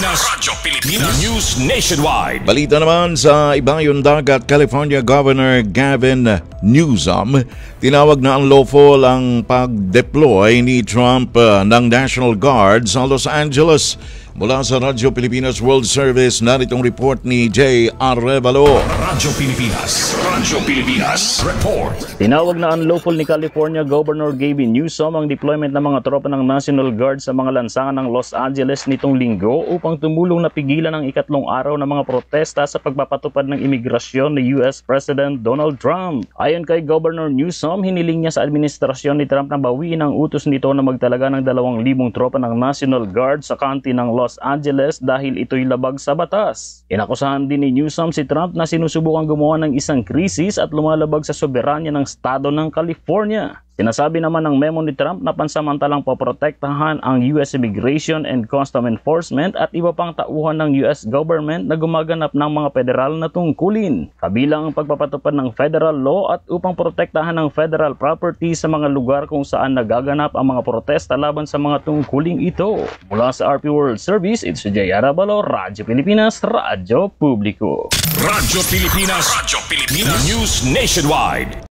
Pilipinas. Radyo Pilipinas. News Nationwide. Balita naman sa Ibayong Dagat, California Governor Gavin Newsom, tinawag na unlawful ang pag-deploy ni Trump ng National Guard sa Los Angeles. Mula sa Radyo Pilipinas World Service, naritong report ni Jay Arevalo. Radyo Pilipinas. Radyo Pilipinas. Report. Tinawag na unlawful ni California Governor Gavin Newsom ang deployment ng mga tropa ng National Guard sa mga lansangan ng Los Angeles nitong linggo upang tumulong na pigilan ang ikatlong araw ng mga protesta sa pagpapatupad ng imigrasyon ni US President Donald Trump. Ayon kay Governor Newsom, hiniling niya sa administrasyon ni Trump na bawiin ang utos nito na magtalaga ng 2,000 tropa ng National Guard sa county ng Los Angeles dahil ito'y labag sa batas. Inakusahan din ni Newsom si Trump na sinusubukang gumawa ng isang krisis at lumalabag sa soberanya ng estado ng California. Sinasabi naman ng memo ni Trump na pansamantalang poprotektahan ang US Immigration and Customs Enforcement at iba pang tauhan ng US government na gumaganap ng mga federal na tungkulin, kabilang ang pagpapatupad ng federal law at upang protektahan ng federal property sa mga lugar kung saan nagaganap ang mga protesta laban sa mga tungkuling ito. Mula sa RP World Service, it's Jay Arevalo, Radyo Pilipinas, Radyo Publiko. Radyo Pilipinas. Radyo Pilipinas. News Nationwide.